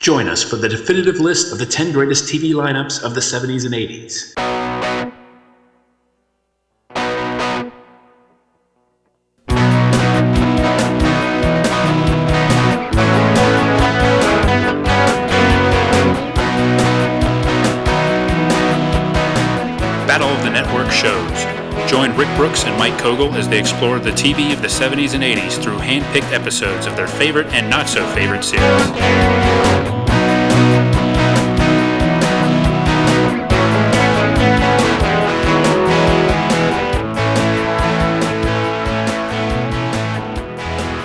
Join us for the definitive list of the 10 greatest TV lineups of the 70s and 80s. Battle of the Network shows. Join Rick Brooks and Mike Kogel as they explore the TV of the 70s and 80s through hand-picked episodes of their favorite and not-so-favorite series.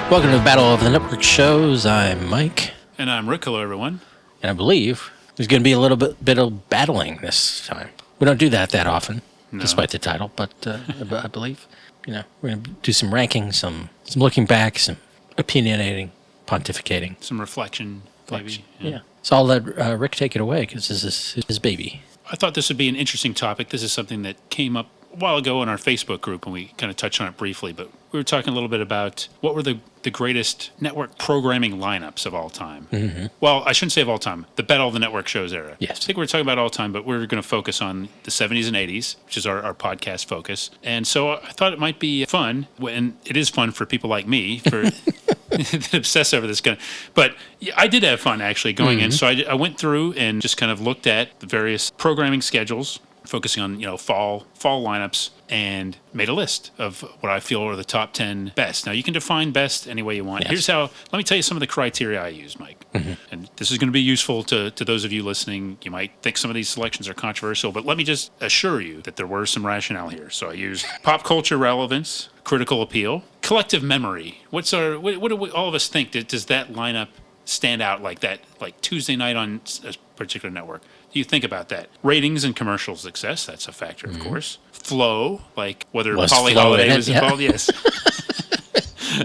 Welcome to the Battle of the Network shows. I'm Mike. And I'm Rick. Hello, everyone. And I believe there's going to be a little bit of battling this time. We don't do that often, despite the title, but I believe, we're going to do some ranking, some looking back, some opinionating, pontificating. Some reflection, maybe. Yeah. So I'll let Rick take it away, because this is his baby. I thought this would be an interesting topic. This is something that came up a while ago in our Facebook group, and we kind of touched on it briefly, but we were talking a little bit about what were the greatest network programming lineups of all time. Mm-hmm. Well, I shouldn't say of all time, the Battle of the Network shows era. Yes. I think we're talking about all time, but we're going to focus on the 70s and 80s, which is our podcast focus. And so I thought it might be fun, and it is fun for people like me, for that obsess over this kind of. But I did have fun, actually, going in. So I went through and just kind of looked at the various programming schedules, focusing on, fall lineups, and made a list of what I feel are the top 10 best. Now, you can define best any way you want. Yes. Let me tell you some of the criteria I use, Mike. Mm-hmm. And this is going to be useful to those of you listening. You might think some of these selections are controversial, but let me just assure you that there were some rationale here. So I used pop culture relevance, critical appeal, collective memory. What do we, all of us think? Does that lineup stand out like that, like Tuesday night on a particular network? Do you think about that? Ratings and commercial success, that's a factor, of course. Flow, like whether Polly Holiday was involved, yes.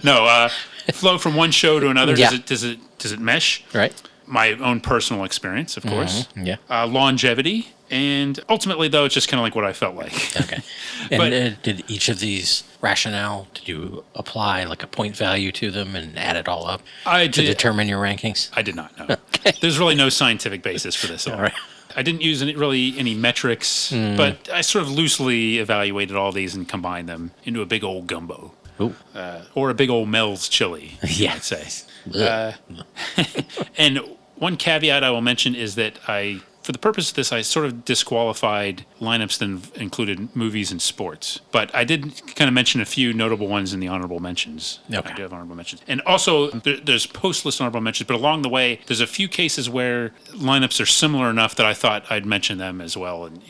No, flow from one show to another, does it mesh? Right. My own personal experience, of course. Yeah. Longevity, and ultimately, though, it's just kind of like what I felt like. Okay. And did each of these rationale, did you apply like a point value to them and add it all up to determine your rankings? I did not, no. Okay. There's really no scientific basis for this. All right. I didn't use any metrics, but I sort of loosely evaluated all these and combined them into a big old gumbo. Or a big old Mel's chili, you might say. And one caveat I will mention is that for the purpose of this, I sort of disqualified lineups that included movies and sports. But I did kind of mention a few notable ones in the honorable mentions. Okay. I do have honorable mentions. And also, there's post-list honorable mentions, but along the way, there's a few cases where lineups are similar enough that I thought I'd mention them as well. And,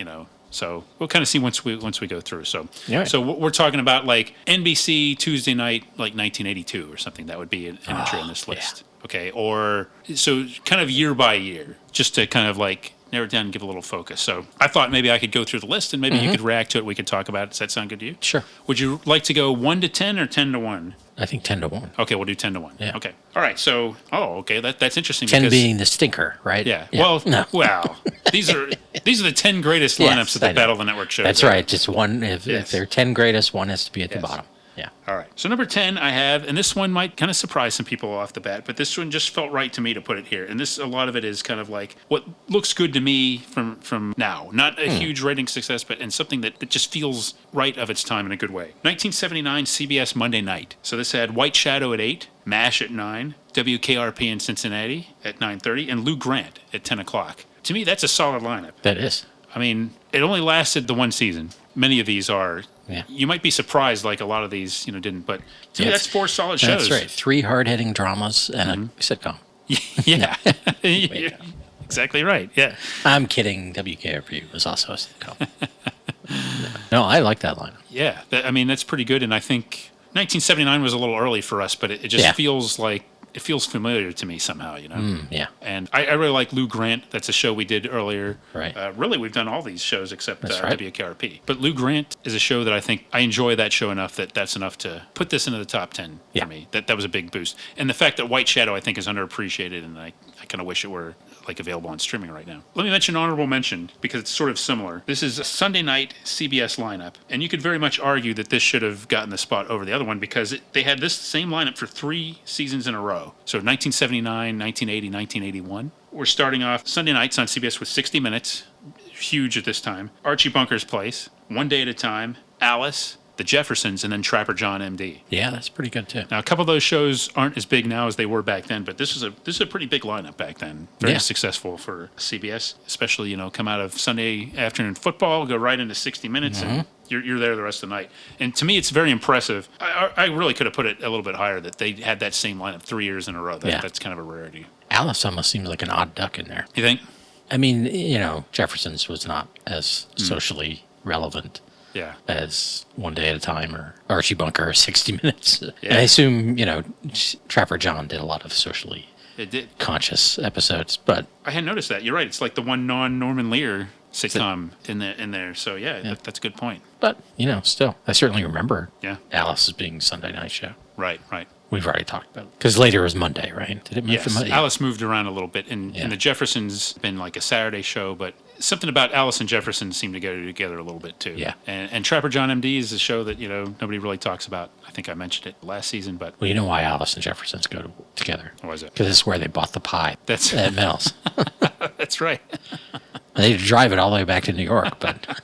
so we'll kind of see once we go through. So, So we're talking about like NBC Tuesday night, like 1982 or something. That would be an entry on this list. Yeah. Okay. Or so kind of year by year, just to kind of like narrow it down and give a little focus. So I thought maybe I could go through the list and maybe you could react to it. We could talk about it. Does that sound good to you? Sure. Would you like to go 1 to 10 or 10 to 1? I think 10 to 1. Okay, we'll do 10 to 1. Yeah. Okay. All right. So, okay, that's interesting. 10 being the stinker, right? Yeah. Well, these are the 10 greatest lineups of the Battle of the Network shows. That's right. Just one. If they're 10 greatest, one has to be at the bottom. Yeah. All right. So number 10 I have, and this one might kind of surprise some people off the bat, but this one just felt right to me to put it here. And a lot of it is kind of like what looks good to me from now. Not a huge rating success, but something that just feels right of its time in a good way. 1979 CBS Monday Night. So this had White Shadow at 8, MASH at 9, WKRP in Cincinnati at 9:30, and Lou Grant at 10 o'clock. To me, that's a solid lineup. That is. I mean, it only lasted the one season. Many of these are. Yeah. You might be surprised, like a lot of these, didn't. But to me, that's 4 solid shows. That's right. 3 hard-hitting dramas and a sitcom. Yeah. Exactly right. Yeah. I'm kidding. WKRP was also a sitcom. No, I like that lineup. Yeah. That's pretty good. And I think 1979 was a little early for us, but it just feels like it feels familiar to me somehow, Yeah. And I really like Lou Grant. That's a show we did earlier. Right. Really, we've done all these shows except right. WKRP. But Lou Grant is a show that I think I enjoy that show enough that's enough to put this into the top 10 for me. That was a big boost. And the fact that White Shadow, I think, is underappreciated, and I kind of wish it were like available on streaming right now. Let me mention honorable mention because it's sort of similar. This is a Sunday night CBS lineup, and you could very much argue that this should have gotten the spot over the other one because they had this same lineup for 3 seasons in a row. So 1979, 1980, 1981. we're starting off Sunday nights on CBS with 60 Minutes, huge at this time. Archie Bunker's Place, One Day at a Time, Alice, The Jeffersons, and then Trapper John, MD. Yeah, that's pretty good too. Now, a couple of those shows aren't as big now as they were back then, but this is a pretty big lineup back then. Very Yeah. successful for CBS, especially, come out of Sunday afternoon football, go right into 60 Minutes, and you're there the rest of the night. And to me, it's very impressive. I really could have put it a little bit higher that they had that same lineup 3 years in a row. That's kind of a rarity. Alice almost seems like an odd duck in there. You think? I mean, Jefferson's was not as socially relevant Yeah. as One Day at a Time or Archie Bunker or 60 Minutes. Yeah. And I assume, Trapper John did a lot of socially It did. conscious episodes, but I hadn't noticed that. You're right. It's like the one non-Norman Lear sitcom in there. So, yeah. That's a good point. still, I certainly remember Yeah. Alice as being Sunday night show. Right. We've already talked about it. Because later it was Monday, right? Did it move to Yes, Monday? Alice moved around a little bit, and The Jeffersons been like a Saturday show, but something about Alice and Jefferson seem to go together a little bit too. Yeah. And Trapper John MD is a show that nobody really talks about. I think I mentioned it last season, but Well, you know why Alice and Jefferson's go together? what was it? Because it's where they bought the pie That's at Mel's. that's right. They drive it all the way back to New York, but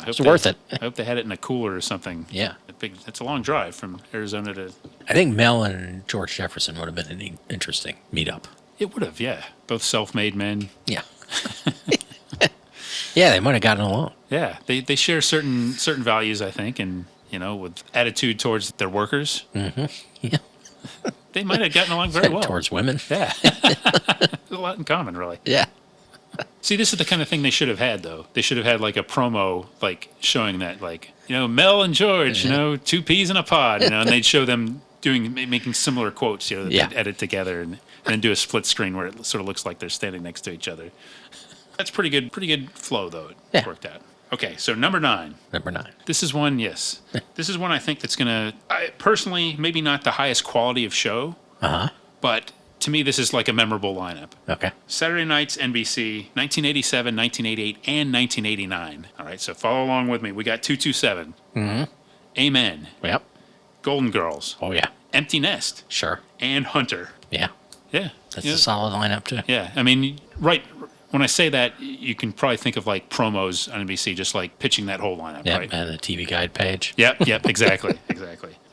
it's worth it. I hope they had it in a cooler or something. Yeah. It's a long drive from Arizona to. I think Mel and George Jefferson would have been an interesting meetup. It would have, yeah. Both self-made men. Yeah. Yeah, they might have gotten along. Yeah, they share certain values, I think, and with attitude towards their workers. Yeah. They might have gotten along very well. Towards women. Yeah. There's a lot in common, really. Yeah. See, this is the kind of thing they should have had, though. They should have had like a promo, like showing that, like, Mel and George, 2 peas in a pod, and they'd show them making similar quotes, that they'd edit together and then do a split screen where it sort of looks like they're standing next to each other. That's pretty good flow, though. It worked out. Okay, so number 9. Number 9. This is one, yes. This is one I think that's going to, personally, maybe not the highest quality of show, but to me, this is like a memorable lineup. Okay. Saturday nights, NBC, 1987, 1988, and 1989. All right, so follow along with me. We got 227. Amen. Yep. Golden Girls. Oh, yeah. Empty Nest. Sure. And Hunter. Yeah. Yeah. That's a solid lineup, too. Yeah. I mean, right. When I say that, you can probably think of like promos on NBC, just like pitching that whole lineup, Yeah, right? and the TV Guide page. Yep, exactly.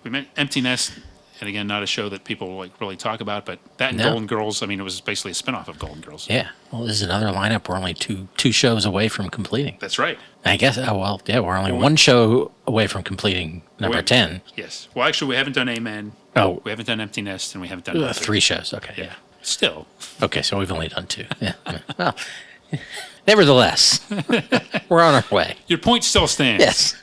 We meant Empty Nest, and again, not a show that people like really talk about, but that and Golden Girls, I mean, it was basically a spinoff of Golden Girls. Yeah. Well, this is another lineup. We're only two shows away from completing. That's right. I guess, we're only one show away from completing number 10. Yes. Well, actually, we haven't done Amen. Oh. We haven't done Empty Nest, and we haven't done 3 shows. Okay, yeah. Still. Okay, so we've only done 2. Yeah. Well, nevertheless, we're on our way. Your point still stands. Yes.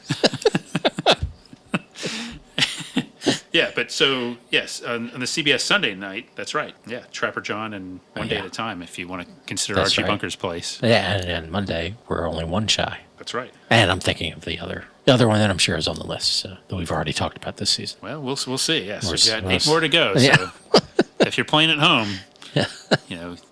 Yeah, but so, yes, on the CBS Sunday night, that's right. Yeah, Trapper John and One Day at a Time, if you want to consider That's Archie right. Bunker's Place. Yeah, and Monday, we're only 1 shy. That's right. And I'm thinking of the other one that I'm sure is on the list that we've already talked about this season. Well, we'll see. Yes, we've got We're- 8 more to go. So Yeah. if you're playing at home,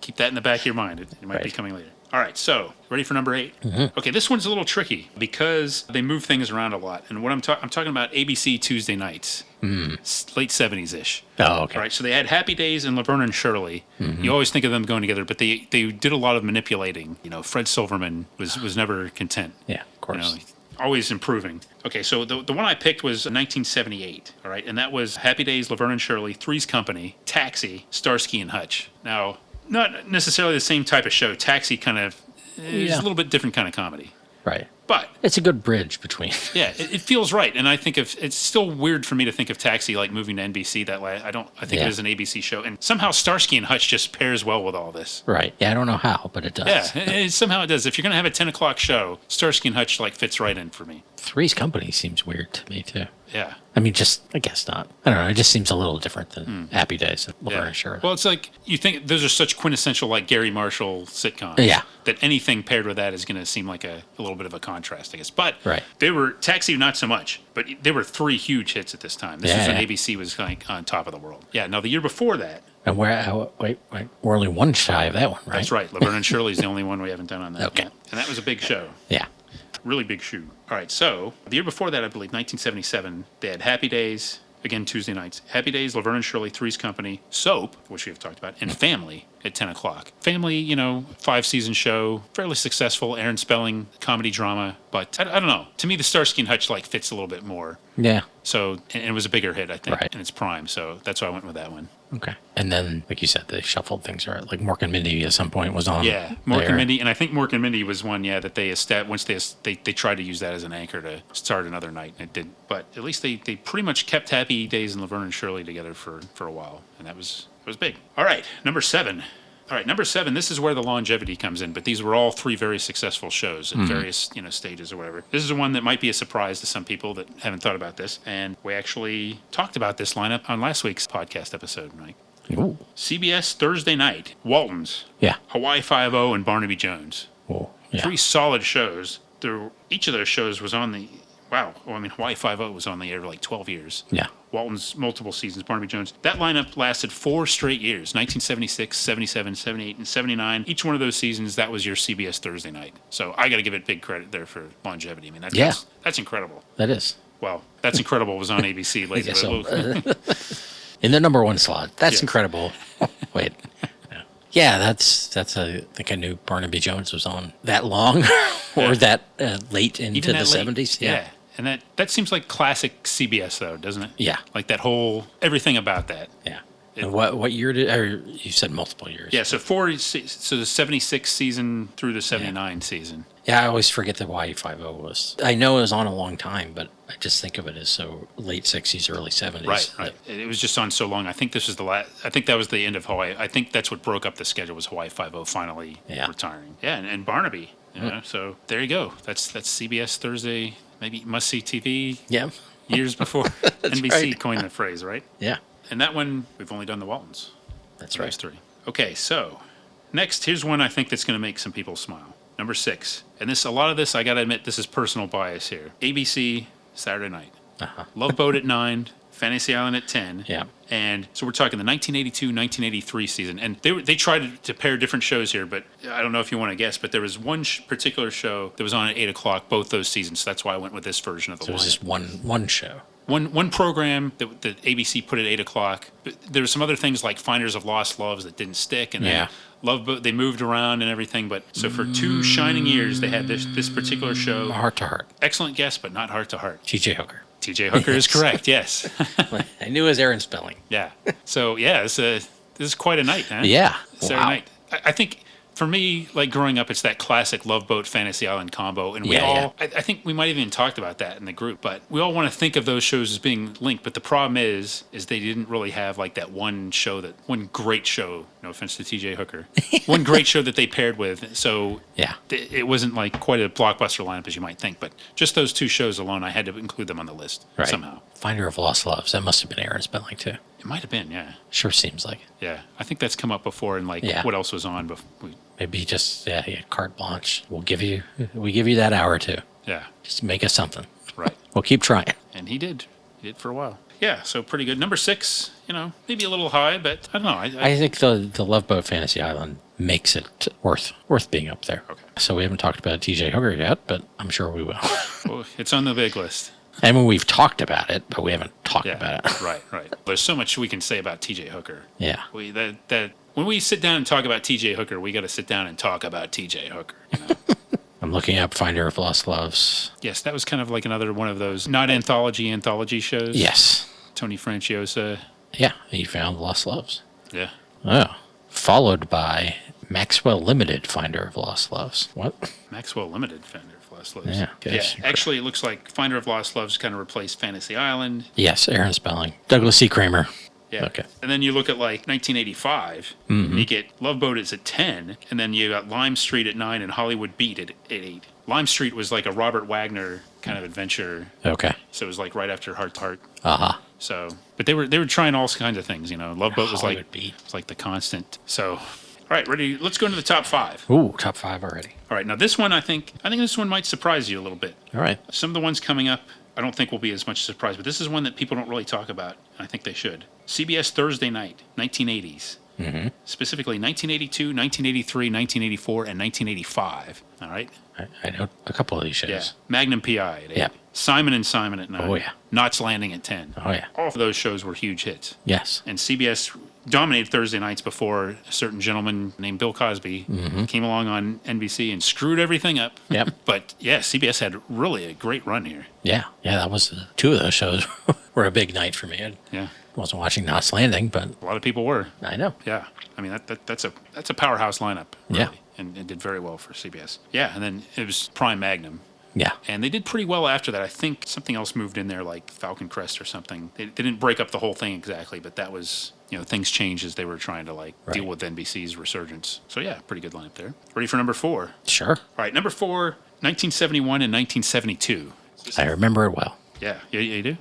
keep that in the back of your mind. It might be Right. coming later. All right, so ready for number 8? Okay, this one's a little tricky because they move things around a lot. And what I'm talking about ABC Tuesday nights, late 70s ish. Oh, okay. Right, so they had Happy Days and Laverne and Shirley. You always think of them going together, but they did a lot of manipulating. Fred Silverman was never content. Yeah, of course. Always improving. Okay, so the one I picked was 1978, all right? And that was Happy Days, Laverne and Shirley, Three's Company, Taxi, Starsky and Hutch. Now, not necessarily the same type of show. Taxi kind of is a little bit different kind of comedy. Right. But It's a good bridge between. yeah, it feels right. And I think it's still weird for me to think of Taxi like moving to NBC that way. I think it is an ABC show. And somehow Starsky and Hutch just pairs well with all this. Right. Yeah, I don't know how, but it does. Yeah, somehow it does. If you're going to have a 10 o'clock show, Starsky and Hutch like fits right in for me. Three's Company seems weird to me, too. Yeah. I mean, I guess not. I don't know. It just seems a little different than Happy Days and Laverne and Shirley. Well, it's like you think those are such quintessential like Gary Marshall sitcoms. Yeah. That anything paired with that is going to seem like a little bit of a contrast, I guess. But Right. they were Taxi, not so much. But there were 3 huge hits at this time. This was when Yeah. ABC was like on top of the world. Yeah. Now the year before that. And wait, we're only 1 shy of that one, right? That's right. Laverne and Shirley's the only one we haven't done on that. Okay. Yet. And that was a big show. Yeah. Really big shoe. All right, so the year before that, I believe, 1977, they had Happy Days, again, Tuesday nights. Happy Days, Laverne and Shirley, Three's Company, Soap, which we have talked about, and Family. at 10 o'clock. Family, 5-season show, fairly successful. Aaron Spelling, comedy drama. But I don't know. To me, the Starsky and Hutch fits a little bit more. Yeah. So, and it was a bigger hit, I think, Right. in its prime. So that's why I went with that one. Okay. And then, like you said, they shuffled things around. Like Mork and Mindy at some point was on. Yeah, Mork there. and Mindy, and I think Mork and Mindy was one. Yeah, that they once they tried to use that as an anchor to start another night, and it did. But at least they pretty much kept Happy Days and Laverne and Shirley together for a while, and it was big. All right, number 7. All right, number 7. This is where the longevity comes in, but these were all 3 very successful shows at various stages or whatever. This is one that might be a surprise to some people that haven't thought about this, and we actually talked about this lineup on last week's podcast episode, Mike. Ooh. CBS Thursday night, Waltons, Yeah. Hawaii Five-0, and Barnaby Jones. Oh, yeah. 3 solid shows. Each of those shows was on the Hawaii Five-0 was on the air for 12 years. Yeah. Walton's multiple seasons, Barnaby Jones. That lineup lasted 4 straight years, 1976, 77, 78, and 79. Each one of those seasons, that was your CBS Thursday night. So I got to give it big credit there for longevity. I mean, that's incredible. That is. Well, That's Incredible was on ABC later. In the number 1 slot. That's Yes. incredible. Wait. Yeah, that's I think I knew Barnaby Jones was on that long or that late into Even the that late. 70s. Yeah. And that seems like classic CBS, though, doesn't it? Yeah. Like that whole, everything about that. Yeah. And what year did, or you said multiple years. Yeah, so the 76 season through the 79 season. Yeah, I always forget that Hawaii Five-0 was. I know it was on a long time, but I just think of it as so late 60s, early 70s. Right. It was just on so long. I think this was I think that was the end of Hawaii. I think that's what broke up the schedule was Hawaii Five-0 finally retiring. Yeah, and Barnaby. So there you go. That's CBS Thursday, maybe must-see TV. Yeah. Years before NBC right. coined the phrase, right? Yeah. And that one, we've only done the Waltons. That's Those 3. Okay, so next, here's one I think that's going to make some people smile. Number 6. And a lot of this, I got to admit, this is personal bias here. ABC, Saturday night. Love Boat at 9, Fantasy Island at 10. Yeah. And so we're talking the 1982-1983 season. And they tried to pair different shows here, but I don't know if you want to guess, but there was one particular show that was on at 8 o'clock both those seasons. So that's why I went with this version of the So it was just one show. One program that ABC put at 8 o'clock. But there were some other things like Finders of Lost Loves that didn't stick, and then Love Boat, they moved around and everything. But so for 2 shining years, they had this particular show. Heart to Heart. Excellent guess, but not Heart to Heart. T.J. Hooker. T.J. Hooker is correct. Yes. I knew it was Aaron Spelling. Yeah. So this is quite a night, huh? Yeah. Saturday night. I think. For me, like growing up, it's that classic Love Boat Fantasy Island combo, and I think we might have even talked about that in the group. But we all want to think of those shows as being linked. But the problem is they didn't really have like that one great show. No offense to T.J. Hooker, one great show that they paired with. So it wasn't like quite a blockbuster lineup as you might think. But just those 2 shows alone, I had to include them on the list somehow. Finder of Lost Loves. That must have been Aaron Spelling too. It might have been, yeah. Sure seems like it. Yeah, I think that's come up before in what else was on before. Maybe he had carte blanche. We give you that hour or 2. Yeah. Just make us something. Right. We'll keep trying. And he did. He did for a while. Yeah, so pretty good. Number 6, maybe a little high, but I don't know. I think the Love Boat Fantasy Island makes it worth being up there. Okay. So we haven't talked about T.J. Hooker yet, but I'm sure we will. Well, it's on the big list. I mean, we've talked about it, but we haven't talked about it. Right. There's so much we can say about T.J. Hooker. Yeah. When we sit down and talk about T.J. Hooker, we got to sit down and talk about T.J. Hooker. I'm looking up Finder of Lost Loves. Yes, that was kind of like another one of those not anthology shows. Yes. Tony Franciosa. Yeah, he found Lost Loves. Yeah. Oh. Followed by Maxwell Limited Finder of Lost Loves. What? Maxwell Limited Finder of Lost Loves. Yeah. Actually, it looks like Finder of Lost Loves kind of replaced Fantasy Island. Yes, Aaron Spelling. Douglas C. Kramer. Yeah. Okay. And then you look at like 1985, you get Love Boat is at 10, and then you got Lime Street at 9 and Hollywood Beat at 8. Lime Street was like a Robert Wagner kind of adventure. Okay. So it was like right after Heart to Heart. Uh-huh. So, but they were trying all kinds of things, Love Boat was Hollywood Beat. It was like the constant. So, all right, ready? Let's go into the top 5. Ooh, top 5 already. All right, now this one I think this one might surprise you a little bit. All right. Some of the ones coming up I don't think will be as much surprise, but this is one that people don't really talk about, and I think they should. CBS Thursday Night, 1980s. Mm-hmm. Specifically 1982, 1983, 1984, and 1985. All right? I know a couple of these shows. Yeah. Magnum P.I. at 8. Yeah. Simon and Simon at 9. Oh, yeah. Knots Landing at 10. Oh, yeah. All of those shows were huge hits. Yes. And CBS dominated Thursday nights before a certain gentleman named Bill Cosby came along on NBC and screwed everything up. Yep. But yeah, CBS had really a great run here. Yeah, that was two of those shows were a big night for me. I Yeah. wasn't watching Knots Landing, but A lot of people were. I know. Yeah. I mean, that's a powerhouse lineup. Really, Yeah. And it did very well for CBS. Yeah. And then it was Prime Magnum. Yeah. And they did pretty well after that. I think something else moved in there, like Falcon Crest or something. They didn't break up the whole thing exactly, but that was, things changed as they were trying to deal with NBC's resurgence. So yeah, pretty good lineup there. Ready for number 4? Sure. All right, number 4, 1971 and 1972. I remember it well. Yeah, you do?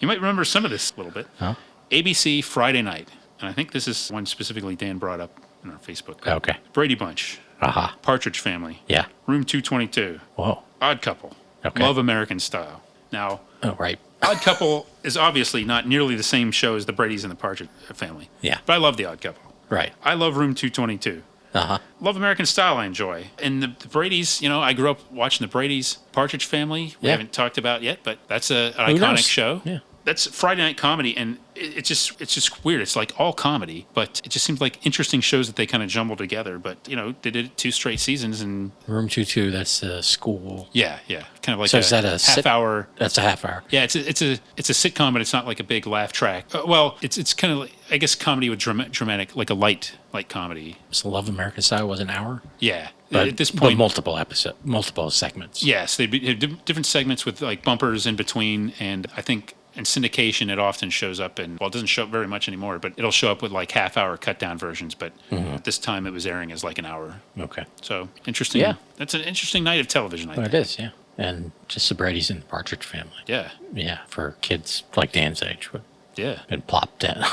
You might remember some of this a little bit. Huh? ABC Friday night. And I think this is one specifically Dan brought up in our Facebook group. Okay. Brady Bunch. Aha. Partridge Family. Yeah. Room 222. Whoa. Odd Couple. Okay. Love American Style. Now, Oh, right. Odd Couple is obviously not nearly the same show as the Brady's and the Partridge Family. Yeah. But I love the Odd Couple. Right. I love Room 222. Uh-huh. Love American Style I enjoy. And the Brady's, I grew up watching the Brady's. Partridge Family, we Yeah. haven't talked about yet, but that's an Who iconic knows? show. Yeah. That's Friday night comedy, and it's just weird. It's like all comedy, but it just seems like interesting shows that they kind of jumble together. But they did it 2 straight seasons, and Room 22, that's the school. yeah, kind of like So a is that a half hour. That's a half hour. Yeah, it's a sitcom, but it's not like a big laugh track. Well, it's kind of like, I guess, comedy with dramatic, like a light comedy. So Love American Style was an hour? Yeah, But at this but point, multiple segments. yes, they'd be different segments with like bumpers in between, and I think in syndication it often shows up in, well, it doesn't show up very much anymore, but it'll show up with like half-hour cut-down versions. But this time it was airing as like an hour. Okay. So interesting. Yeah. That's an interesting night of television, I Well, think. it is, yeah. And just the Brady's and the Partridge Family. Yeah, Yeah, for kids like Dan's age. yeah. And plopped down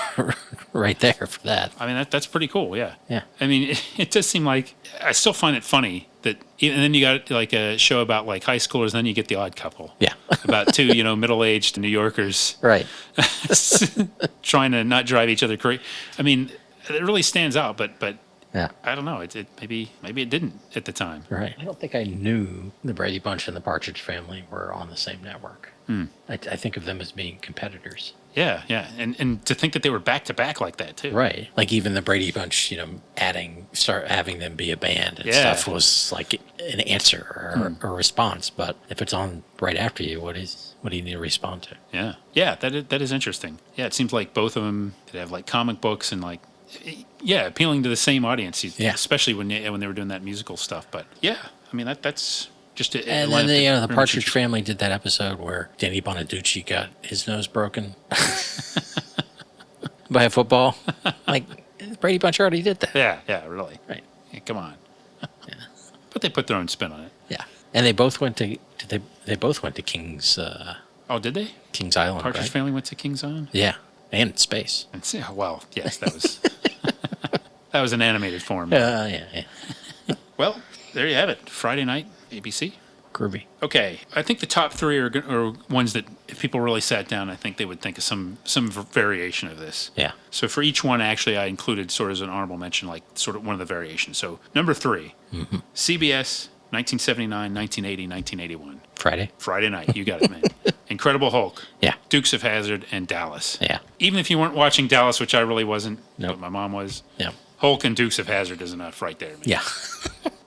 right there for that. I mean, that's pretty cool, yeah. Yeah. I mean, it does seem like, I still find it funny that, and then you got like a show about like high schoolers, then you get the Odd Couple. Yeah. About 2, middle-aged New Yorkers Right. trying to not drive each other crazy. I mean, it really stands out, but Yeah. I don't know. It maybe it didn't at the time. Right. I don't think I knew the Brady Bunch and the Partridge Family were on the same network. I think of them as being competitors. Yeah, and to think that they were back to back like that too. Right. Like even the Brady Bunch, start having them be a band and Yeah. stuff was like an answer or a response. But if it's on right after you, what do you need to respond to? Yeah. That is interesting. Yeah, it seems like both of them did have like comic books and like, yeah, appealing to the same audience. Yeah. Especially when they were doing that musical stuff. But yeah, I mean that's just a And lineup then the that very much Partridge Family did that episode where Danny Bonaducci got his nose broken by a football. Like Brady Bunch already did that. Yeah, really. Right. Yeah, come on. But they put their own spin on it. Yeah. And they both went to they both went to King's Oh, did they? King's Island. Partridge Right? Family went to King's Island? Yeah. And space. Well, yes, that was that was an animated form. Yeah. Well, there you have it. Friday night, ABC. Groovy. Okay, I think the top 3 are ones that if people really sat down, I think they would think of some variation of this. Yeah. So for each one, actually, I included sort of as an honorable mention, like sort of one of the variations. So number 3, CBS, 1979, 1980, 1981. Friday night, you got it, man. Incredible Hulk. Yeah. Dukes of Hazzard and Dallas. Yeah. Even if you weren't watching Dallas, which I really wasn't, Nope. but my mom was. Yeah. Hulk and Dukes of Hazzard is enough right there, man. Yeah.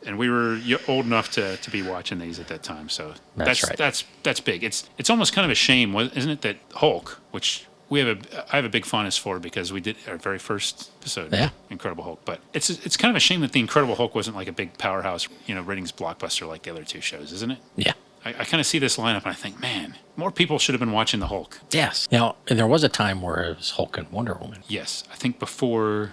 And we were old enough to be watching these at that time, so That's right. That's big. It's almost kind of a shame, isn't it, that Hulk, which I have a big fondness for because we did our very first episode, Yeah. Incredible Hulk. But it's kind of a shame that the Incredible Hulk wasn't like a big powerhouse, ratings blockbuster like the other 2 shows, isn't it? Yeah. I kind of see this lineup and I think, man, more people should have been watching the Hulk. Yes. Now, and there was a time where it was Hulk and Wonder Woman. Yes, I think before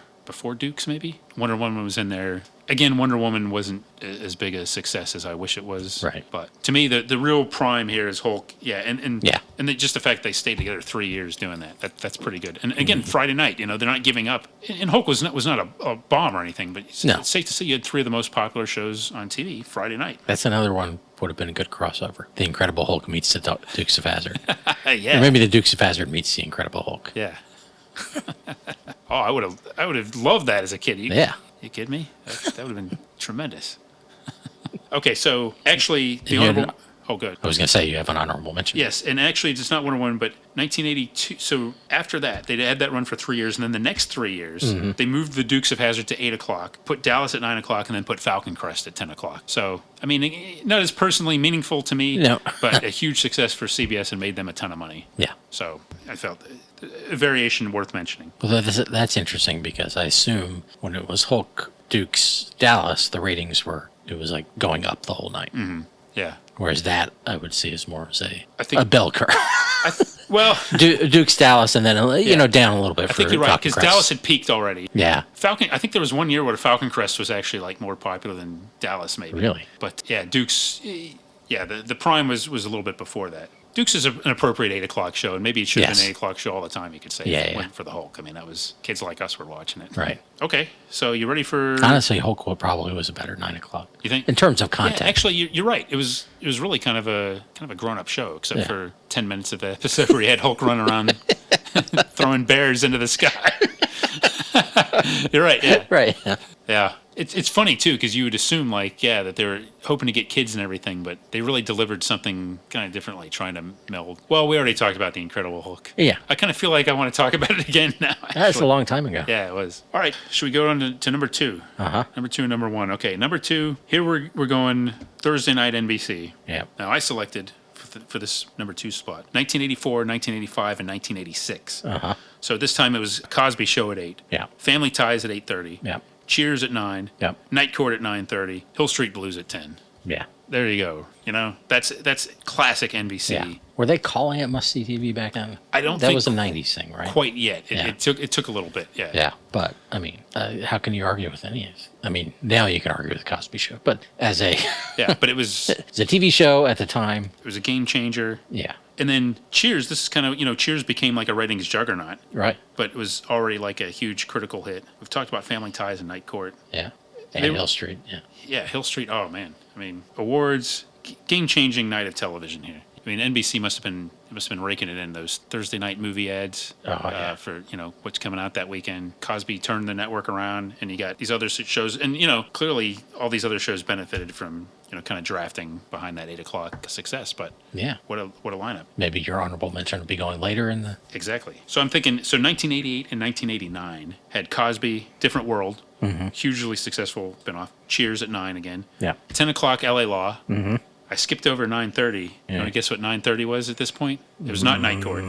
Dukes, maybe Wonder Woman was in there. Again, Wonder Woman wasn't as big a success as I wish it was. Right. But to me, the real prime here is Hulk. Yeah, and Yeah. and just the fact they stayed together 3 years doing that's pretty good. And again, Friday night, they're not giving up. And Hulk was not a bomb or anything, but it's safe to say you had 3 of the most popular shows on TV Friday night. That's another one would have been a good crossover. The Incredible Hulk meets the Dukes of Hazzard. Yeah. Or maybe the Dukes of Hazzard meets the Incredible Hulk. Yeah. Oh, I would have loved that as a kid. Yeah. You kidding me? That would have been tremendous. Okay, so actually, the You had honorable. Oh, good. I was going to say you have an honorable mention. Yes, and actually it's not 101, but 1982. So after that, they had that run for 3 years, and then the next 3 years, they moved the Dukes of Hazzard to 8 o'clock, put Dallas at 9 o'clock, and then put Falcon Crest at 10 o'clock. So, I mean, not as personally meaningful to me, No. but a huge success for CBS and made them a ton of money. Yeah. So I felt a variation worth mentioning. Well, that's interesting because I assume when it was Hulk, Dukes, Dallas, the ratings it was like going up the whole night. Yeah. Whereas that I would see as more as I think- a bell curve. Well, Dukes, Dallas, and then down a little bit. I think you're right, because Dallas had peaked already. Yeah. Falcon. I think there was 1 year where Falcon Crest was actually like more popular than Dallas, maybe. Really? But yeah, Dukes. Yeah, the prime was a little bit before that. Dukes is an appropriate 8 o'clock show, and maybe it should have been an 8 o'clock show all the time. You could say, if it went for the Hulk. I mean, that was kids like us were watching it. Right. Okay, so you ready for? Honestly, Hulk probably was a better 9 o'clock. You think? In terms of content? Yeah, actually, you're right. It was really kind of a grown up show, except for 10 minutes of the episode where he had Hulk run around throwing bears into the sky. You're right. Yeah. Right. Yeah. Yeah. It's funny, too, because you would assume, that they were hoping to get kids and everything, but they really delivered something kind of differently, trying to meld. Well, we already talked about The Incredible Hulk. Yeah. I kind of feel like I want to talk about it again now. That's a long time ago. Yeah, it was. All right. Should we go on to number 2? Uh-huh. Number 2 and number 1. Okay, number 2. Here we're going Thursday night NBC. Yeah. Now, I selected for this number 2 spot 1984, 1985, and 1986. Uh-huh. So this time it was Cosby Show at 8. Yeah. Family Ties at 8:30. Yeah. Cheers at 9. Yep. Night Court at 9:30. Hill Street Blues at 10. Yeah. There you go. That's classic NBC. Yeah. Were they calling it must see TV back then? I don't that think was a '90s thing, right? Quite yet. Yeah. It took a little bit. Yeah. Yeah, but I mean, how can you argue with any of it? I mean, now you can argue with the Cosby Show, but as a Yeah, but it was as a TV show at the time, it was a game changer. yeah, And then Cheers, this is kind of, Cheers became like a ratings juggernaut, right, but it was already like a huge critical hit. We've talked about Family Ties and Night Court. yeah, and They- Hill Street, yeah, Yeah, Hill Street. Oh man, I mean, awards, game-changing night of television here. I mean, NBC must have been raking it in, those Thursday night movie ads for what's coming out that weekend. Cosby turned the network around, and you got these other shows, and clearly all these other shows benefited from kind of drafting behind that 8 o'clock success. But yeah. what a lineup! Maybe your honorable mention will be going later in the. Exactly. So I'm thinking, 1988 and 1989 had Cosby, Different World, hugely successful spinoff. Cheers at 9 again. Yeah. 10 o'clock, LA Law. Mm-hmm. I skipped over 9:30. You want to guess what 9:30 was at this point? It was not Night Court.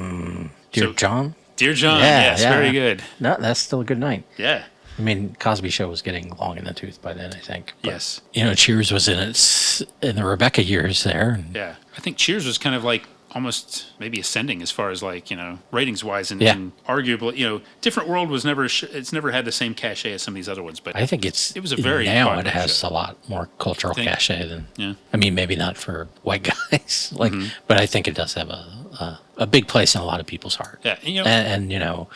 Dear John. Dear John. Yeah, Yes, yeah. very good. No, that's still a good night. Yeah. I mean, Cosby Show was getting long in the tooth by then, I think. But, Yes. Cheers was in the Rebecca years there. And, Yeah. I think Cheers was kind of like almost maybe ascending as far as ratings wise, and arguably, Different World was it's never had the same cachet as some of these other ones, but I think it was a very now it has a lot more cultural cachet than. Yeah. I mean, maybe not for white guys, but I think it does have a big place in a lot of people's heart. Yeah, and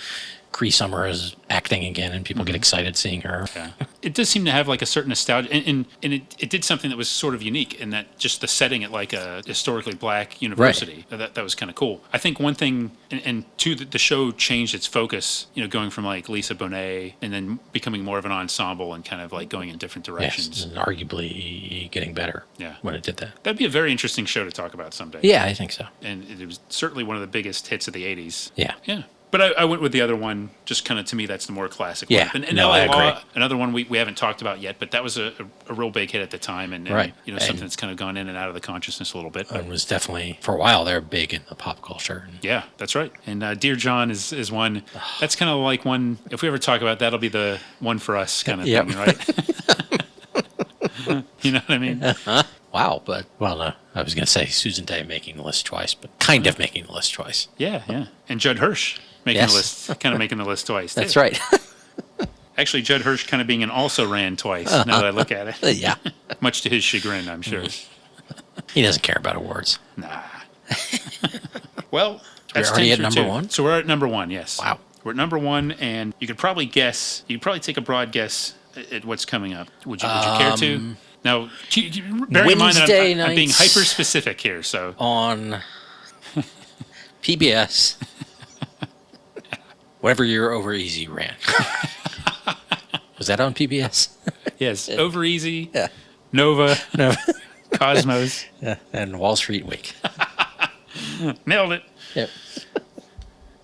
Cree Summer is acting again, and people get excited seeing her. Yeah. It does seem to have like a certain nostalgia, and it did something that was sort of unique in that just the setting at like a historically black university. Right. That was kind of cool. I think one thing, and two, the show changed its focus, going from like Lisa Bonet and then becoming more of an ensemble and kind of like going in different directions. Yes, and arguably getting better when it did that. That'd be a very interesting show to talk about someday. Yeah, I think so. And it was certainly one of the biggest hits of the 80s. Yeah. Yeah. But I went with the other one, just kind of, to me, that's the more classic one. And no, LA I agree. Law, another one we haven't talked about yet, but that was a real big hit at the time, and right. Something that's kind of gone in and out of the consciousness a little bit. It was definitely, for a while, they're big in the pop culture. Yeah, that's right. And Dear John is one, that's kind of like one, if we ever talk about that, that'll be the one for us kind of thing, right? You know what I mean? Wow, but, no, I was going to say Susan Day making the list twice, but kind of making the list twice. Yeah. And Judd Hirsch making the list, kind of making the list twice. That's right. Actually, Judd Hirsch kind of being an also ran twice, now that I look at it. Yeah. Much to his chagrin, I'm sure. He doesn't care about awards. Nah. Well, we're already at number 1? So we're at number 1, yes. Wow. We're at number 1, and you could probably take a broad guess at what's coming up. Would you care to? Now, bear in mind that I'm being hyper-specific here, so. On PBS, whatever your Over Easy ran. Was that on PBS? Yes, Over Easy, Yeah. Nova, Cosmos. And Wall Street Week. Nailed it. Yep.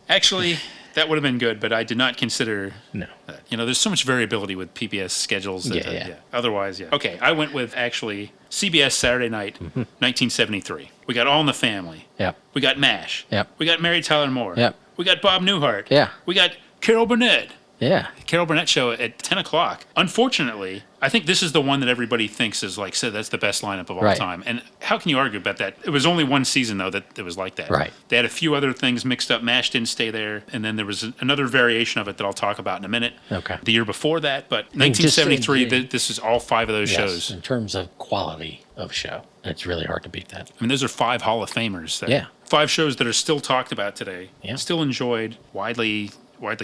Actually, that would have been good, but I did not consider No. that. There's so much variability with PBS schedules. That, Yeah. Otherwise, yeah. Okay, I went with actually CBS Saturday Night, 1973. We got All in the Family. Yep. We got MASH. Yep. We got Mary Tyler Moore. Yep. We got Bob Newhart. Yeah. We got Carol Burnett. Yeah. Carol Burnett show at 10 o'clock. Unfortunately, I think this is the one that everybody thinks is like, said that's the best lineup of all Right. time. And how can you argue about that? It was only one season, though, that it was like that. Right. They had a few other things mixed up. MASH didn't stay there. And then there was another variation of it that I'll talk about in a minute. Okay. The year before that. But And just 1973, in- this is all 5 of those Yes, shows. in terms of quality of show, it's really hard to beat that. I mean, those are 5 Hall of Famers. That, Yeah. 5 shows that are still talked about today. Yeah. Still enjoyed, widely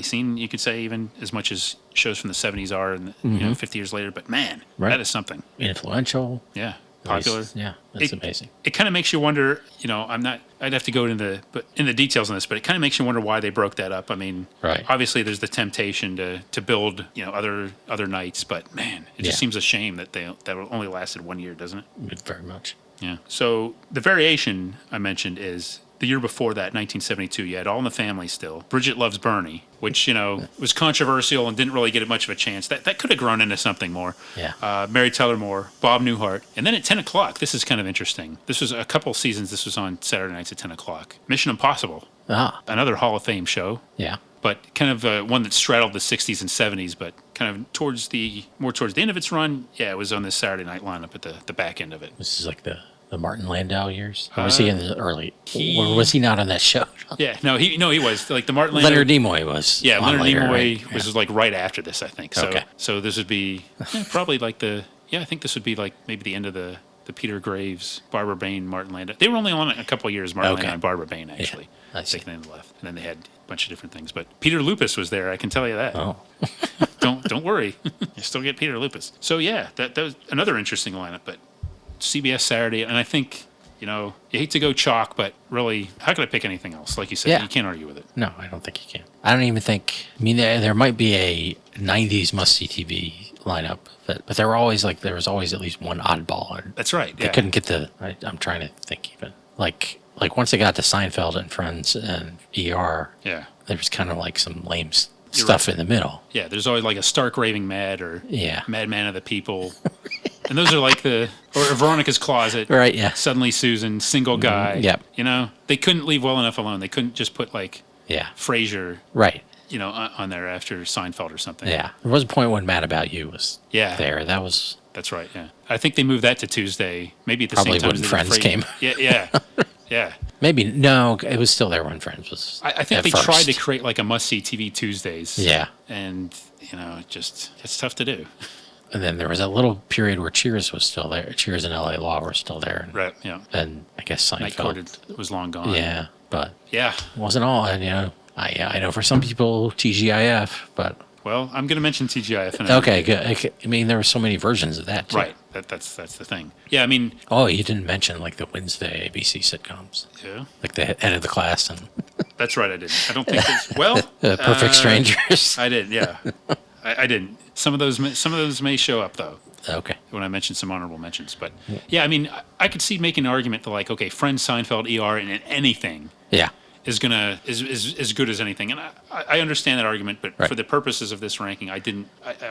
seen, you could say, even as much as shows from the 70s are, and 50 years later. But man, Right. that is something. Influential. Yeah, popular. Yeah, that's amazing. It kind of makes you wonder. I'd have to go into the details on this, but it kind of makes you wonder why they broke that up. I mean, Right. obviously there's the temptation to build other nights, but man, it just Yeah. seems a shame that that only lasted 1 year, doesn't it? Very much. Yeah. So the variation I mentioned is the year before that, 1972. You had All in the Family still. Bridget Loves Bernie, which was controversial and didn't really get much of a chance. That could have grown into something more. Yeah. Mary Tyler Moore, Bob Newhart, and then at 10 o'clock. This is kind of interesting. This was a couple seasons. This was on Saturday nights at 10 o'clock. Mission Impossible, another Hall of Fame show. Yeah. But kind of one that straddled the 60s and 70s, but kind of towards the end of its run. Yeah, it was on this Saturday night lineup at the back end of it. This is like the Martin Landau years. Or was he in the early? Or was he not on that show? Yeah, he was like the Martin Landau. Leonard Nimoy was. Yeah, on Leonard later, Nimoy right? was like right after this, I think. So, Okay. so this would be probably like I think this would be like maybe the end of the Peter Graves, Barbara Bain, Martin Landau. They were only on it a couple of years, Martin Okay. Landau and Barbara Bain, actually. Yeah, I see. Taken in the left. And then they had a bunch of different things. But Peter Lupus was there, I can tell you that. Oh. Don't worry. You still get Peter Lupus. So, yeah, that was another interesting lineup. But CBS Saturday, and I think, you hate to go chalk, but really, how could I pick anything else? Like you said, Yeah. you can't argue with it. No, I don't think you can. I don't even think. I mean, there might be a '90s must-see TV lineup, but there was always at least one oddball. And That's right. they Yeah. couldn't get I'm trying to think even like once they got to Seinfeld and Friends and ER. Yeah. There was kind of like some lame stuff in the middle. Yeah, there's always like a Stark Raving Mad or Yeah. Madman of the People. And those are like or Veronica's Closet. Right. Yeah. Suddenly Susan, Single Guy. Yep. They couldn't leave well enough alone. They couldn't just put like Yeah. Frasier, Right. on there after Seinfeld or something. Yeah. There was a point when Mad About You was Yeah. there. That was That's right, yeah. I think they moved that to Tuesday, maybe at the Probably same time when as they did Friends Frasier. came. Yeah. Yeah. maybe no. It was still there when Friends was. I think at they first. tried to create like a must-see TV Tuesdays. Yeah. And, it's tough to do. And then there was a little period where Cheers was still there. Cheers and LA Law were still there. Right, yeah. And I guess Night Seinfeld. Court was long gone. Yeah, but Yeah. it wasn't all. And I know for some people TGIF, but Well, I'm going to mention TGIF. In a okay, good. I mean, there were so many versions of that. Too. Right. That's the thing. Yeah, I mean, Oh, you didn't mention like the Wednesday ABC sitcoms, yeah, like the Head of the Class and that's right. I did. I don't think there's. Well, Perfect Strangers. I did. Yeah, I didn't. Some of those may show up though Okay. when I mention some honorable mentions. But yeah, I mean, I could see making an argument that like, okay, Friends, Seinfeld, ER, and anything Yeah. is as good as anything, and I understand that argument. But Right. for the purposes of this ranking, I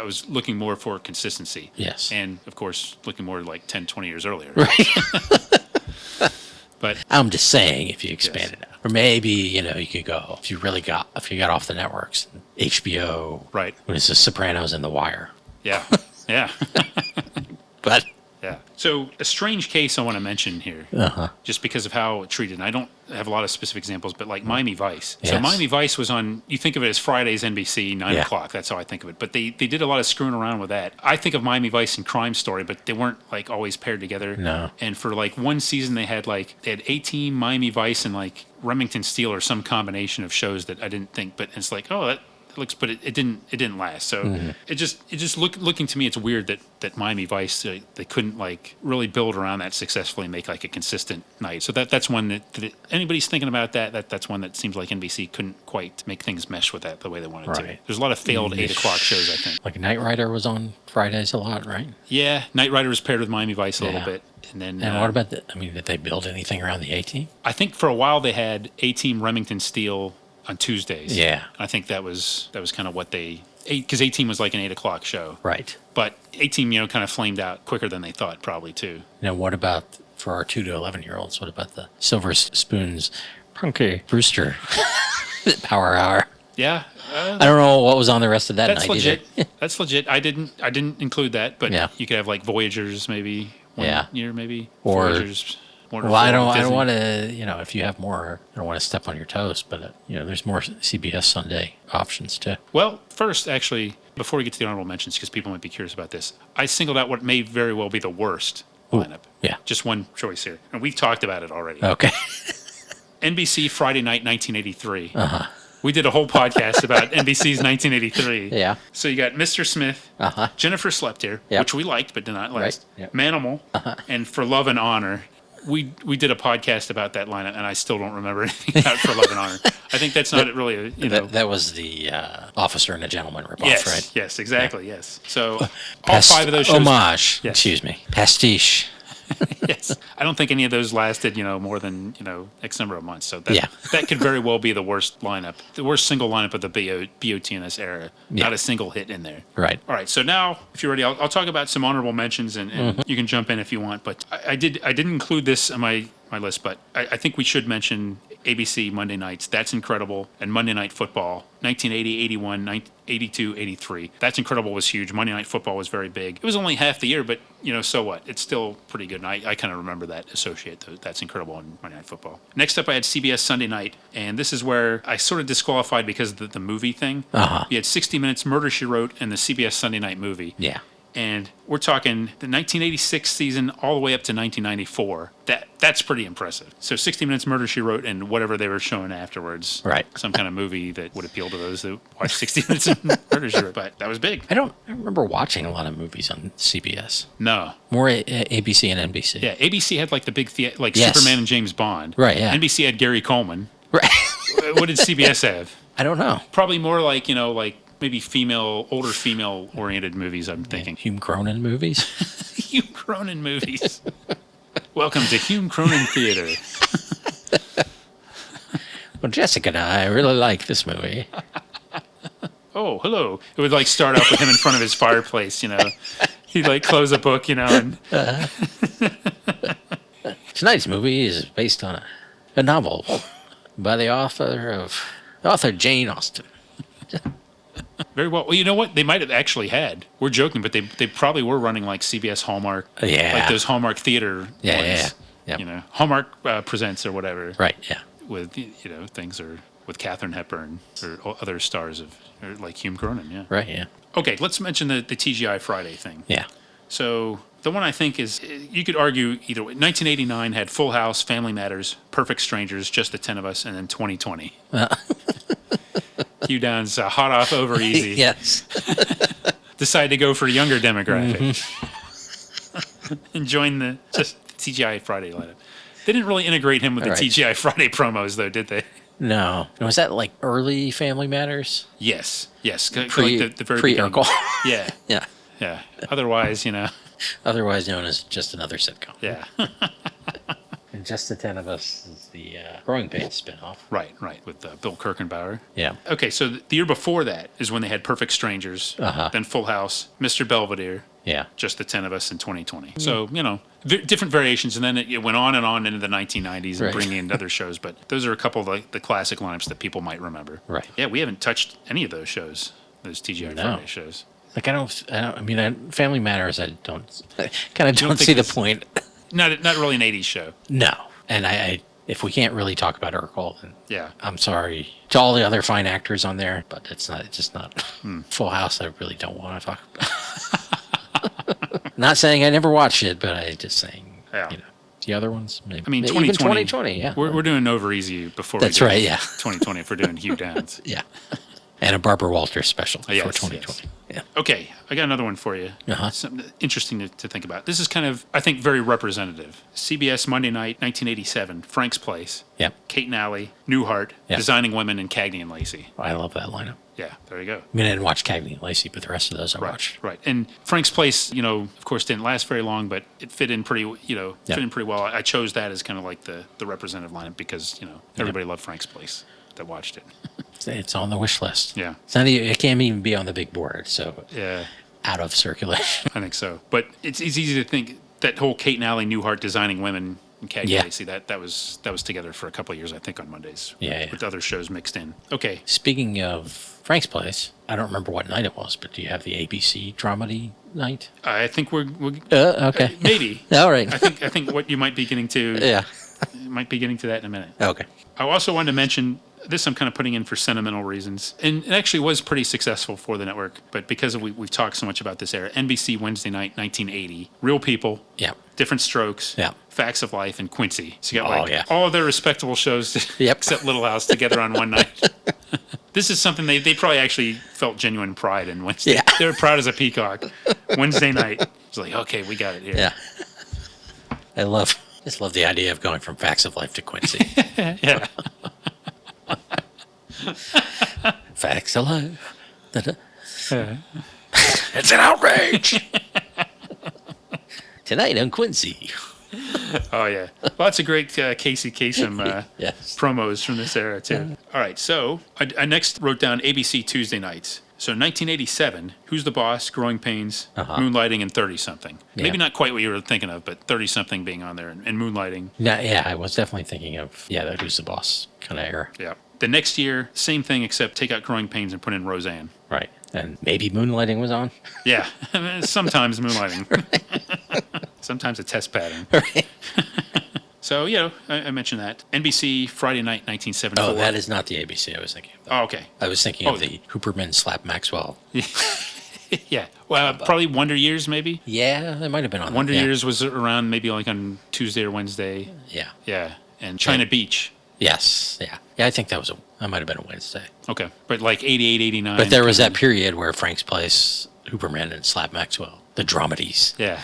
was looking more for consistency. Yes. And of course, looking more like 10, 20 years earlier. Right. But I'm just saying, if you expand it out, or maybe you could go if you got off the networks, HBO, right. when it's The Sopranos and The Wire. Yeah. Yeah. But Yeah. So a strange case I want to mention here, just because of how it treated. And I don't have a lot of specific examples, but like Miami Vice. So Yes. Miami Vice was on. You think of it as Fridays NBC 9 Yeah. o'clock. That's how I think of it. But they did a lot of screwing around with that. I think of Miami Vice and Crime Story, but they weren't like always paired together. No. And for like one season, they had A-Team, Miami Vice, and like Remington Steele or some combination of shows that I didn't think. But it's like, oh, but it didn't last. So it just looking to me, it's weird that Miami Vice they couldn't like really build around that successfully and make like a consistent night. So that's one that anybody's thinking about that's one that seems like NBC couldn't quite make things mesh with that the way they wanted to. There's a lot of failed 8 o'clock shows, I think. Like Knight Rider was on Fridays a lot, right? Yeah, Knight Rider was paired with Miami Vice a little bit. And what about did they build anything around the A-Team? I think for a while they had A-Team Remington Steel on Tuesdays. Yeah. I think that was kind of what because A-Team was like an 8 o'clock show. Right. But A-Team, kind of flamed out quicker than they thought, probably, too. Now, what about, for our 2 to 11-year-olds, what about the Silver Spoons Punky Brewster Power Hour? Yeah. I don't know what was on the rest of that that's night legit. either. That's legit. I didn't include that, but you could have like Voyagers maybe one year, maybe. Or Voyagers. Well, I don't want to, if you have more, I don't want to step on your toes, but, there's more CBS Sunday options too. Well, first, actually, before we get to the honorable mentions, because people might be curious about this, I singled out what may very well be the worst lineup. Yeah. Just one choice here. And we've talked about it already. Okay. NBC Friday Night 1983. We did a whole podcast about NBC's 1983. Yeah. So you got Mr. Smith, Jennifer Slept Here, which we liked but did not last, Manimal, and For Love and Honor. We did a podcast about that lineup, and I still don't remember anything about For Love and Honor. I think that's not really That was the Officer and a Gentleman ripoff, yes, right? Yes, exactly, yes. So all 5 of those shows... Homage, excuse me. Pastiche. Yes. I don't think any of those lasted, more than, X number of months. So that could very well be the worst lineup, the worst single lineup of the BOTNS era. Not a single hit in there. Right. All right. So now, if you're ready, I'll talk about some honorable mentions, and you can jump in if you want. But I didn't include this on my list, but I think we should mention ABC Monday nights. That's incredible. And Monday Night Football, 1980, 81, 82, 83. That's incredible was huge. Monday Night Football was very big. It was only half the year, but, so what? It's still pretty good. And I kind of remember that, associate That's incredible in Monday Night Football. Next up, I had CBS Sunday Night. And this is where I sort of disqualified because of the movie thing. You had 60 Minutes, Murder, She Wrote, and the CBS Sunday Night movie. Yeah. And we're talking the 1986 season all the way up to 1994. That's pretty impressive. So 60 Minutes, Murder, She Wrote, and whatever they were showing afterwards. Right. Some kind of movie that would appeal to those that watch 60 Minutes and Murder, She Wrote. But that was big. I don't remember watching a lot of movies on CBS. No. More ABC and NBC. Yeah, ABC had like the big, Superman and James Bond. Right, yeah. NBC had Gary Coleman. Right. What did CBS have? I don't know. Probably more like, maybe older female-oriented movies, I'm thinking. Hume Cronin movies? Hume Cronin movies. Welcome to Hume Cronin Theater. Well, Jessica and I really like this movie. Oh, hello. It would start off with him in front of his fireplace, He'd close a book, and... Tonight's movie is based on a novel by the author Jane Austen. Very well. Well, you know what? They might have actually had. We're joking, but they probably were running like CBS Hallmark. Yeah. Like those Hallmark theater ones. Yeah. Hallmark Presents or whatever. Right, yeah. With, things or with Katharine Hepburn or other stars or like Hume Cronin, yeah. Right, yeah. Okay, let's mention the TGI Friday thing. Yeah. So the one I think is, you could argue either way. 1989 had Full House, Family Matters, Perfect Strangers, Just the 10 of Us, and then 2020. Hugh Downs, hot off over easy. Yes. Decided to go for a younger demographic. And join the TGI Friday lineup. They didn't really integrate him with the TGI Friday promos, though, did they? No. Was that like early Family Matters? Yes. The very pre-Urkel. Yeah. Yeah. Otherwise, Otherwise known as just another sitcom. Yeah. And Just the 10 of Us is the Growing Pains spinoff. Right. With Bill Kirkenbauer. Yeah. Okay, so the year before that is when they had Perfect Strangers, then Full House, Mr. Belvedere, Yeah. Just the 10 of Us in 2020. So, different variations, and then it went on and on into the 1990s and bringing in other shows. But those are a couple of the classic lineups that people might remember. Right. Yeah, we haven't touched any of those shows, those TGI Friday shows. Like, Family Matters, I don't see the point. Not really an 80s show. No. And I if we can't really talk about Urkel, then yeah, I'm sorry to all the other fine actors on there, but it's just not Full House. I really don't want to talk about. Not saying I never watched it, but I just saying, the other ones, maybe. I mean, even 2020, yeah. We're doing over easy before That's we do right, yeah. 2020 if we're doing Hugh Downs. Yeah. And a Barbara Walters special Yes, for 2020. Yeah. Okay, I got another one for you. Something interesting to think about. This is kind of, I think, very representative. CBS Monday Night, 1987, Frank's Place. Yep. Kate and Allie, Newhart, Yep. Designing Women, and Cagney and Lacey. I love that lineup. Yeah, there you go. I mean, I didn't watch Cagney and Lacey, but the rest of those I watched. Right. And Frank's Place, of course, didn't last very long, but it fit in pretty, Yep. fit in pretty well. I chose that as kind of like the representative lineup because, everybody loved Frank's Place that watched it. It's on the wish list. Yeah. It's not even, it can't even be on the big board, so Yeah, out of circulation. I think so. But it's easy to think that whole Kate and Allie Newhart Designing Women and Cagney Yeah. Lacey, that was together for a couple of years, I think, on Mondays. Yeah. With other shows mixed in. Okay. Speaking of Frank's Place, I don't remember what night it was, but do you have the ABC dramedy night? I think we're Okay. maybe. All right. I think what you might be getting to. Yeah. Might be getting to that in a minute. Okay. I also wanted to mention this. I'm kind of putting in for sentimental reasons, and it actually was pretty successful for the network. But because we've talked so much about this era, NBC Wednesday Night 1980, Real People, Yeah. Different Strokes, Yeah. Facts of Life, and Quincy. So you got Oh, yeah. all of their respectable shows, Yep. except Little House, together on one night. This is something they probably actually felt genuine pride in. Wednesday, Yeah. they were proud as a peacock. Wednesday night, it's like, okay, we got it here. Yeah. I just love the idea of going from Facts of Life to Quincy. Yeah. Facts of Life. Da-da. It's an outrage. Tonight on Quincy. Oh yeah, lots of great Casey Kasem Yes. promos from this era too. All right, so I next wrote down ABC Tuesday nights. So 1987, Who's the Boss, Growing Pains, Moonlighting, and 30-something. Yeah. Maybe not quite what you were thinking of, but 30-something being on there and Moonlighting. Yeah, I was definitely thinking of, that Who's the Boss kind of era. Yeah. The next year, same thing except take out Growing Pains and put in Roseanne. Right. And maybe Moonlighting was on. Yeah, sometimes Moonlighting. Sometimes a test pattern. Right. So, I mentioned that. NBC, Friday Night, 1974. Oh, that is not the ABC I was thinking of. Oh, okay. I was thinking of the Hooperman Slap Maxwell. Yeah. Well, probably Wonder Years, maybe. Yeah, that might have been on Wonder there. Years was around maybe like on Tuesday or Wednesday. Yeah. Yeah. And China Beach. Yes. Yeah. Yeah, I think that might have been a Wednesday. Okay. But like 88, 89. But there was that period where Frank's Place, Hooperman, and Slap Maxwell, the dramedies. Yeah.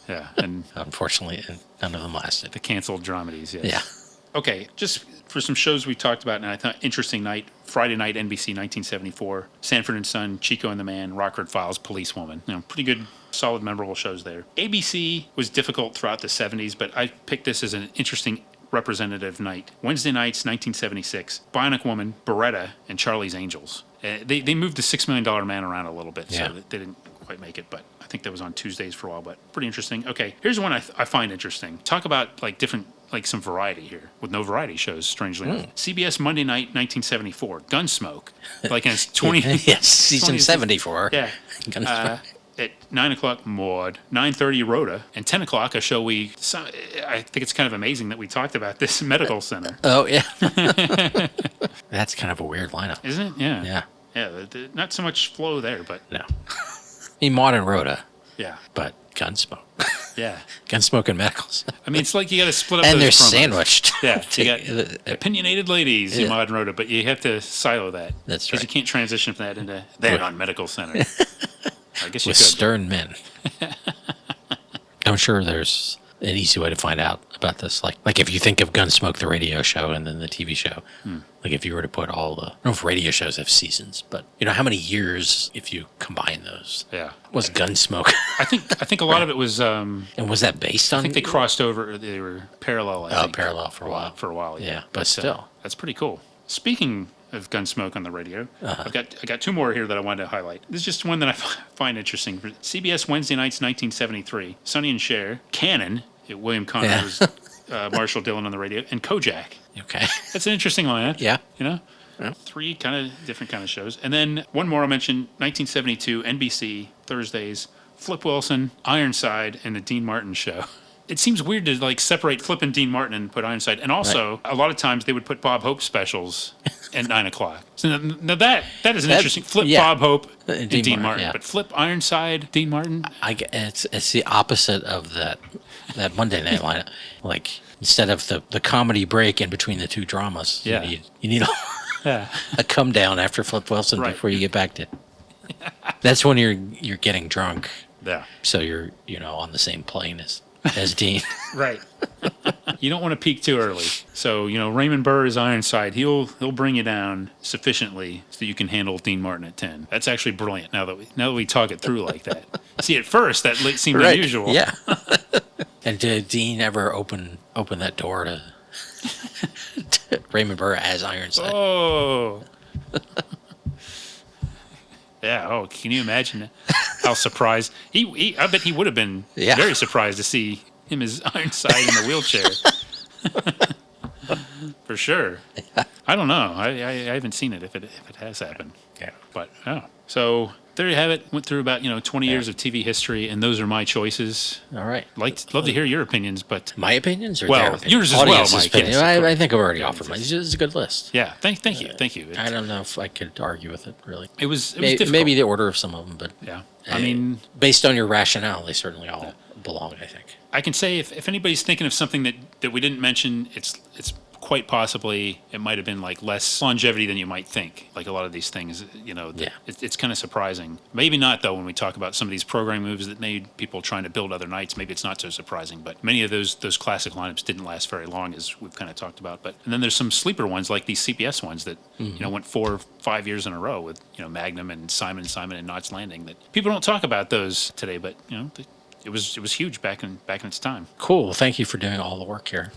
Yeah. And Unfortunately, none of them lasted. the canceled dramedies, yes. Yeah. Okay. Just for some shows we talked about, and I thought interesting night, Friday Night, NBC, 1974, Sanford and Son, Chico and the Man, Rockford Files, Policewoman. Pretty good, solid, memorable shows there. ABC was difficult throughout the 70s, but I picked this as an interesting representative night. Wednesday nights, 1976, Bionic Woman, Beretta, and Charlie's Angels. They moved the $6 Million Man around a little bit, Yeah. so they didn't quite make it, but I think that was on Tuesdays for a while, but pretty interesting. Okay, here's one I find interesting. Talk about like different, like some variety here with no variety shows, strangely enough. CBS Monday Night, 1974, Gunsmoke. Like in its 20... Yes, season 20th 74. Yeah. Gunsmoke. At 9 o'clock, Maud. 9:30, Rhoda. And 10 o'clock, a show I think it's kind of amazing that we talked about this medical center. Oh, yeah. That's kind of a weird lineup. Isn't it? Yeah. Yeah. Yeah, not so much flow there, but No. I mean, Maud and Rhoda, yeah. but Gunsmoke. Yeah. Gunsmoke and medicals. I mean, it's like you got to split up And those they're promos. sandwiched. Yeah, you got opinionated ladies, Yeah. Maud and Rhoda, but you have to silo that. That's Because right. you can't transition from that into then on medical center. I guess you With could. stern men. I'm sure there's an easy way to find out about this. Like if you think of Gunsmoke, the radio show, and then the TV show, like if you were to put all the, I don't know if radio shows have seasons, but how many years if you combine those? Yeah. Was Gunsmoke? I think a lot of it was. I And was that based on? think they crossed over. They were parallel. I think, parallel for a while. For a while, yeah. Yeah, but still. That's pretty cool. Speaking of Gunsmoke on the radio, I got two more here that I wanted to highlight. This is just one that I find interesting. CBS Wednesday nights, 1973. Sonny and Cher, Cannon, William Connor's Marshall Dillon on the radio, and Kojak. Okay. That's an interesting lineup. Yeah. Yeah. Three kind of different kind of shows. And then one more I'll mention, 1972, NBC, Thursdays, Flip Wilson, Ironside, and the Dean Martin Show. It seems weird to like separate Flip and Dean Martin and put Ironside. And also, a lot of times they would put Bob Hope specials at 9 o'clock. So now that is an interesting. Flip yeah. Bob Hope and Dean Dean Martin, Martin. yeah. But Flip Ironside, Dean Martin. It's the opposite of that Monday night lineup. Like instead of the comedy break in between the two dramas, Yeah. you need Yeah. a come down after Flip Wilson Right. before you get back to. That's when you're getting drunk, Yeah. so you're on the same plane as Dean. Right. You don't want to peak too early. So, Raymond Burr is Ironside. He'll bring you down sufficiently so that you can handle Dean Martin at 10. That's actually brilliant now that we talk it through like that. See, at first that seemed Right. unusual. Yeah. And did Dean ever open that door to Raymond Burr as Ironside? Oh. Yeah. Oh, can you imagine how surprised I bet he would have been very surprised to see him as Ironside in the wheelchair. For sure. I don't know. I haven't seen it if it has happened. Yeah. But so there you have it. Went through about 20 years of TV history, and those are my choices. All right. Love to hear your opinions, but My opinions or Well, their opinions? yours as well, Audience's Mike, opinion. yes, of course. I think I've already offered mine. This is a good list. yeah, thank you. I don't know if I could argue with it, really. It was Maybe, difficult. maybe the order of some of them, but Yeah. I mean, based on your rationale, they certainly all belong, I think. I can say if anybody's thinking of something that we didn't mention, it's quite possibly it might have been like less longevity than you might think. Like a lot of these things, it's kind of surprising. Maybe not though when we talk about some of these program moves that made people trying to build other nights. Maybe it's not so surprising. But many of those classic lineups didn't last very long, as we've kind of talked about. And then there's some sleeper ones like these CBS ones that went 4 or 5 years in a row with Magnum and Simon and Knots Landing. That people don't talk about those today, but it was huge back in its time. Cool. Well, thank you for doing all the work here.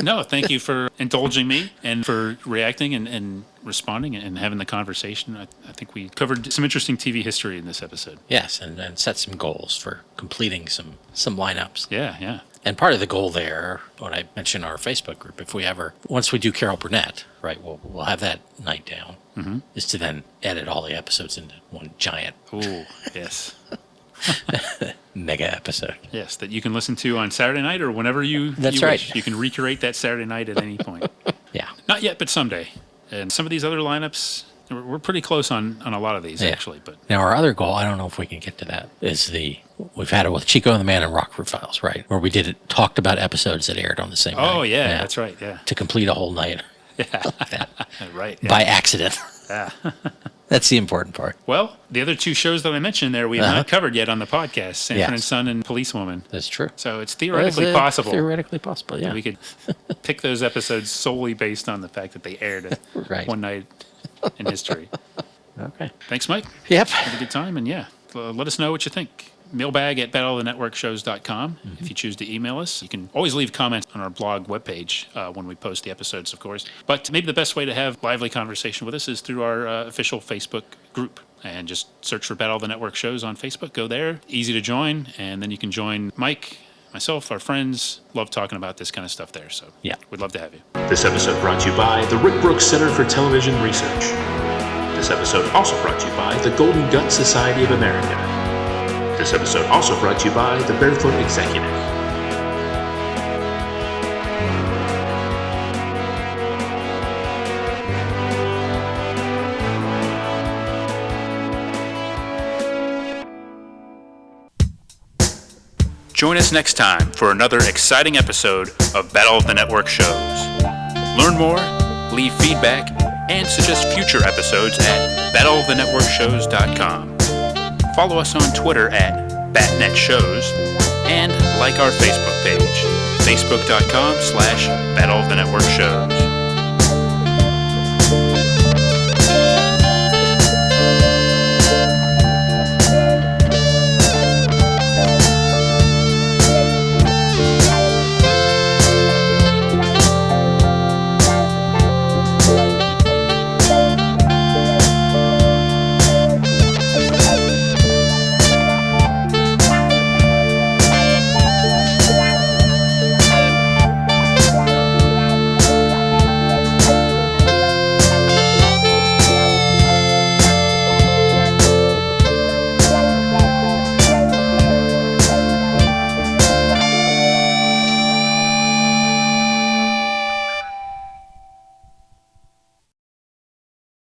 No, thank you for indulging me and for reacting and responding and having the conversation. I think we covered some interesting TV history in this episode. Yes, and set some goals for completing some lineups. Yeah. And part of the goal there, when I mentioned our Facebook group, if we ever, once we do Carol Burnett, right, we'll have that night down, is to then edit all the episodes into one giant Ooh, yes. mega episode. Yes, that you can listen to on Saturday night or whenever you That's you right. wish. You can recreate that Saturday night at any point. Yeah. Not yet, but someday. And some of these other lineups, we're pretty close on a lot of these, actually. But Now, our other goal, I don't know if we can get to that, is we've had it with Chico and the Man and Rockford Files, right? Where we talked about episodes that aired on the same night. Oh, yeah, that's right, yeah. To complete a whole night. Yeah. Like that. Right. Yeah. By accident. Yeah. That's the important part. Well, the other two shows that I mentioned there, we have not covered yet on the podcast, Sanford and Son and Policewoman. That's true. So it's theoretically possible. Theoretically possible, yeah. We could pick those episodes solely based on the fact that they aired one night in history. Okay. Thanks, Mike. Yep. Have a good time, and let us know what you think. Mailbag at battleofthenetworkshows.com. If you choose to email us, you can always leave comments on our blog webpage when we post the episodes, of course. But maybe the best way to have lively conversation with us is through our official Facebook group. And just search for Battle of the Network Shows on Facebook. Go there. Easy to join. And then you can join Mike, myself, our friends. Love talking about this kind of stuff there. So we'd love to have you. This episode brought to you by the Rick Brooks Center for Television Research. This episode also brought to you by the Golden Gut Society of America. This episode also brought to you by the Barefoot Executive. Join us next time for another exciting episode of Battle of the Network Shows. Learn more, leave feedback, and suggest future episodes at battleofthenetworkshows.com. Follow us on Twitter at BatNetShows and like our Facebook page, facebook.com/Battle of the Network Shows.